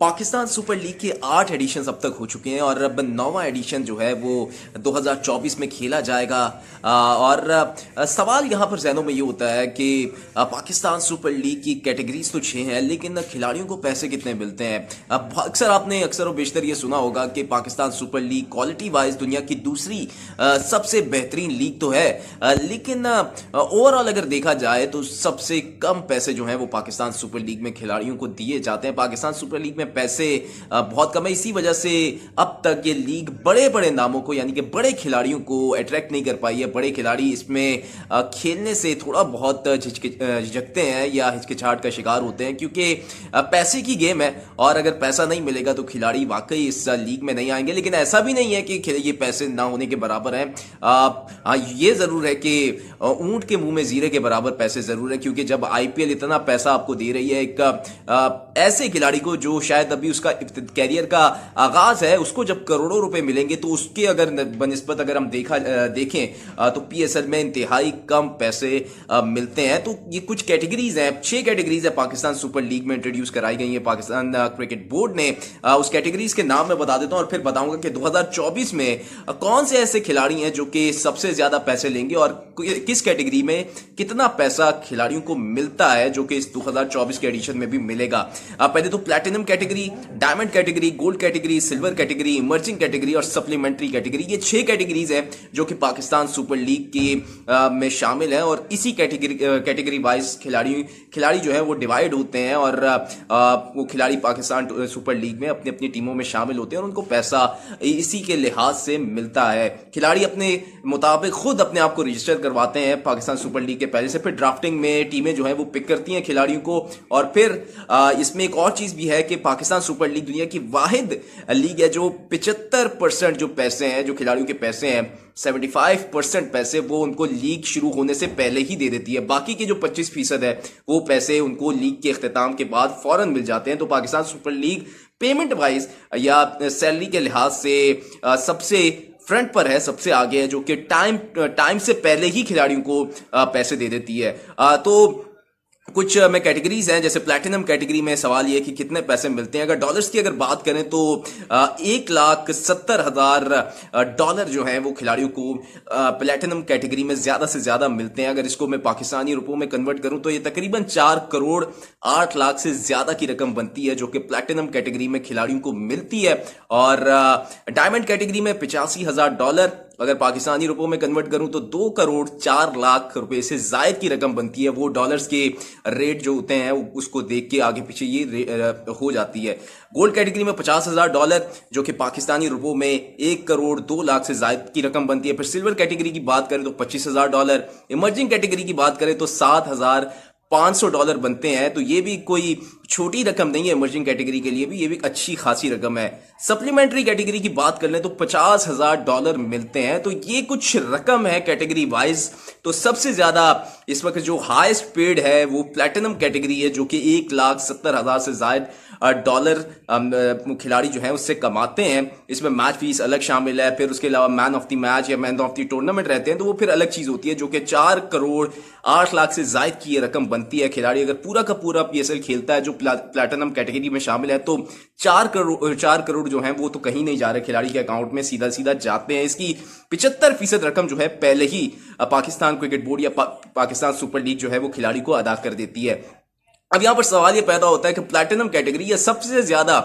Pakistan super league के 8 addition अब तक हो चुके हैं और अब 9वां एडिशन जो है वो 2024 में खेला जाएगा। और सवाल यहाँ पर जहनों में ये होता है कि पाकिस्तान सुपर लीग की कैटेगरीज तो 6 हैं, लेकिन खिलाड़ियों को पैसे कितने मिलते हैं। अब अक्सर आपने अक्सर और बेशतर ये सुना होगा कि Pakistan super league quality wise दुनिया की दूसरी सबसे बेहतरीन लीग तो है, लेकिन ओवरऑल अगर देखा जाए तो सबसे कम पैसे जो हैं वो पाकिस्तान सुपर लीग में खिलाड़ियों को दिए जाते हैं। पाकिस्तान सुपर लीग में पैसे बहुत कम है, इसी वजह से अब तक ये लीग बड़े बड़े नामों को यानी कि बड़े खिलाड़ियों को अट्रैक्ट नहीं कर पाई है। बड़े खिलाड़ी इसमें खेलने से थोड़ा बहुत झिझकते हैं या हिचकिचाहट का शिकार होते हैं, क्योंकि पैसे की गेम है और अगर पैसा नहीं मिलेगा तो खिलाड़ी वाकई इस लीग में नहीं आएंगे। लेकिन ऐसा भी नहीं है कि ये पैसे ना होने के बराबर हैं। ये जरूर है कि ऊंट के मुंह में जीरे के बराबर पैसे जरूर है, क्योंकि जब आईपीएल इतना पैसा आपको दे रही है एक ऐसे खिलाड़ी को जो शायद अभी उसका कैरियर का आगाज है, उसको जब करोड़ों रुपए मिलेंगे तो उसके अगर बनिस्बत अगर हम देखें तो पीएसएल में इंतहाई कम पैसे मिलते हैं। तो ये कुछ कैटेगरीज हैं, 6 कैटेगरीज है पाकिस्तान सुपर लीग में इंट्रोड्यूस कराई गई है पाकिस्तान क्रिकेट बोर्ड ने। उस कैटेगरीज के नाम मैं बता देता हूं और फिर बताऊंगा कि 2024 में कौन से ऐसे खिलाड़ी हैं जो कि सबसे ज्यादा पैसे लेंगे और किस कैटेगरी में कितना पैसा खिलाड़ियों को मिलता है, जो कि इस 2024 के एडिशन में भी मिलेगा। पहले तो platinum category, diamond category, gold category, silver category, emerging category और सप्लीमेंट्री कैटेगरी, ये 6 कैटेगरीज हैं जो कि पाकिस्तान सुपर लीग की में शामिल है। और इसी कैटेगरी वाइज खिलाड़ी जो है वो डिवाइड होते हैं और वो खिलाड़ी पाकिस्तान सुपर लीग में अपनी अपनी टीमों में शामिल होते हैं और उनको पैसा इसी के लिहाज से मिलता है। खिलाड़ी अपने मुताबिक खुद अपने आप को रजिस्टर करवाते हैं पाकिस्तान सुपर लीग के पहले से, फिर ड्राफ्टिंग में टीमें जो है वो पिक करती हैं खिलाड़ियों को। और फिर इसमें एक और चीज भी है कि पाकिस्तान सुपर लीग दुनिया की वाहिद लीग है जो 75% जो पैसे हैं, जो खिलाड़ियों के पैसे हैं, 75% पैसे वो उनको लीग शुरू होने से पहले ही दे देती है। बाकी के जो 25% है वो पैसे उनको लीग के इख्तिताम के बाद फौरन मिल जाते हैं। तो Pakistan super league payment wise या सैलरी के लिहाज से सबसे फ्रंट पर है, सबसे आगे है, जो कि टाइम से पहले ही खिलाड़ियों को पैसे दे देती है। तो कुछ में कैटेगरीज हैं, जैसे प्लैटिनम कैटेगरी में सवाल ये है कि कितने पैसे मिलते हैं। अगर डॉलर्स की अगर बात करें तो $1,70,000 जो है वो खिलाड़ियों को प्लैटिनम कैटेगरी में ज्यादा से ज्यादा मिलते हैं। अगर इसको मैं पाकिस्तानी रुपयों में कन्वर्ट करूं तो ये तकरीबन 4,08,00,000 से ज्यादा की रकम बनती है जो कि प्लैटिनम कैटेगरी में खिलाड़ियों को मिलती है। और डायमंड कैटेगरी में $85,000 अगर पाकिस्तानी रुपयों में कन्वर्ट करूं तो 2,04,00,000 रुपए से जायद की रकम बनती है। वो डॉलर्स के रेट जो होते हैं उसको देख के आगे पीछे ये हो जाती है। गोल्ड कैटेगरी में $50,000 जो कि पाकिस्तानी रुपयों में 1,02,00,000 से जायद की रकम बनती है। फिर सिल्वर कैटेगरी की बात करें तो $25,000, इमर्जिंग कैटेगरी की बात करें तो $7,500 बनते हैं। तो ये भी कोई छोटी रकम नहीं है, इमर्जिंग कैटेगरी के लिए भी ये भी अच्छी खासी रकम है। सप्लीमेंट्री कैटेगरी की बात कर लें तो $50,000 मिलते हैं। तो ये कुछ रकम है कैटेगरी वाइज। तो सबसे ज्यादा इस वक्त जो हाईएस्ट पेड है वो प्लैटिनम कैटेगरी है जो कि 1,70,000 से जायद डॉलर खिलाड़ी जो है उससे कमाते हैं। इसमें मैच फीस अलग शामिल है, फिर उसके अलावा मैन ऑफ द मैच या मैन ऑफ द टूर्नामेंट रहते हैं तो वो फिर अलग चीज होती है, जो कि 4,08,00,000 से जायद की ये रकम बनती है। खिलाड़ी अगर पूरा का पूरा पीएसएल खेलता है जो प्लैटिनम कैटेगरी में शामिल है तो 4 करोड़ जो है वो तो कहीं नहीं जा रहे, खिलाड़ी के अकाउंट में सीधा सीधा जाते हैं। इसकी 75% रकम जो है पहले ही पाकिस्तान क्रिकेट बोर्ड या पाकिस्तान सुपर लीग जो है वो खिलाड़ी को अदा कर देती है। अब यहां पर सवाल ये पैदा होता है कि प्लैटिनम कैटेगरी या सबसे ज्यादा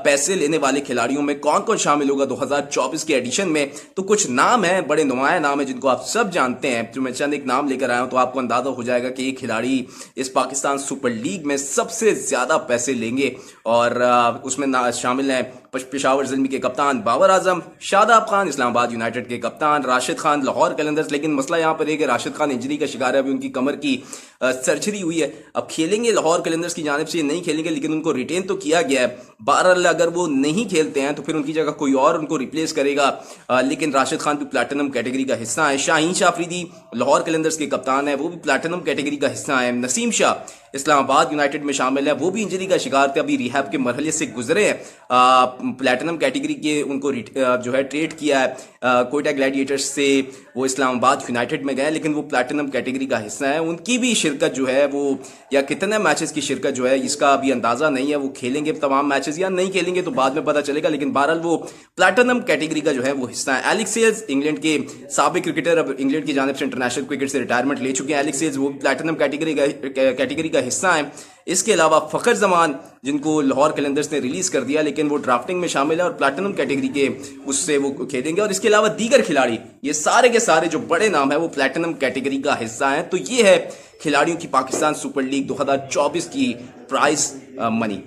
पैसे लेने वाले खिलाड़ियों में कौन कौन शामिल होगा 2024 के एडिशन में। तो कुछ नाम है, बड़े नुमाया नाम है जिनको आप सब जानते हैं। जो मैं चंद एक नाम लेकर आया हूं तो आपको अंदाजा हो जाएगा कि ये खिलाड़ी इस पाकिस्तान सुपर लीग में सबसे ज्यादा पैसे लेंगे। और उसमें शामिल हैं पेशावर ज़िल्मी के कप्तान बाबर आजम, शादाब खान इस्लामाबाद यूनाइटेड के कप्तान, राशिद खान लाहौर कलंदर्स। लेकिन मसला यहाँ पर है कि राशिद खान इंजरी का शिकार है, अभी उनकी कमर की सर्जरी हुई है। अब खेलेंगे लाहौर कलंदर्स की जानिब से, नहीं खेलेंगे लेकिन उनको रिटेन तो किया गया है। बहरहाल अगर वो नहीं खेलते हैं तो फिर उनकी जगह कोई और उनको रिप्लेस करेगा। लेकिन राशिद खान भी प्लैटिनम कैटेगरी का हिस्सा है। शाहीन शाह अफरीदी लाहौर कलंदर्स के कप्तान है, वो भी प्लैटिनम कैटेगरी का हिस्सा है। नसीम शाह इस्लामाबाद यूनाइटेड में शामिल है, वो भी इंजरी का शिकार थे, अभी रिहैब के मरहले से गुजरे हैं। प्लैटिनम कैटेगरी के उनको जो है ट्रेड किया है कोयटा ग्लैडिएटर्स से वो इस्लामाबाद यूनाइटेड में गए, लेकिन वो प्लैटिनम कैटेगरी का हिस्सा है। उनकी भी शिरकत जो है वो, या कितने मैचेस की शिरकत जो है इसका अभी अंदाज़ा नहीं है। वो खेलेंगे तमाम मैचेस या नहीं खेलेंगे तो बाद में पता चलेगा, लेकिन बहरहाल वो प्लैटिनम कैटेगरी का जो है वो हिस्सा है। एलेक्स सेल्स इंग्लैंड के साबिक क्रिकेटर, अब इंग्लैंड की जानिब से इंटरनेशनल क्रिकेट से रिटायरमेंट ले चुके हैं। एलेक्स सेल्स वो प्लैटिनम कैटेगरी का हिस्सा है। इसके अलावा फ़खर जमान, जिनको लाहौर कैलेंडर्स ने रिलीज़ कर दिया, लेकिन वो ड्राफ्टिंग में शामिल है और प्लैटिनम कैटेगरी के उससे वो खेलेंगे। और इसके अलावा दीगर खिलाड़ी, ये सारे के सारे जो बड़े नाम है वो प्लैटिनम कैटेगरी का हिस्सा हैं। तो ये है खिलाड़ियों की पाकिस्तान सुपर लीग 2024 की प्राइज मनी।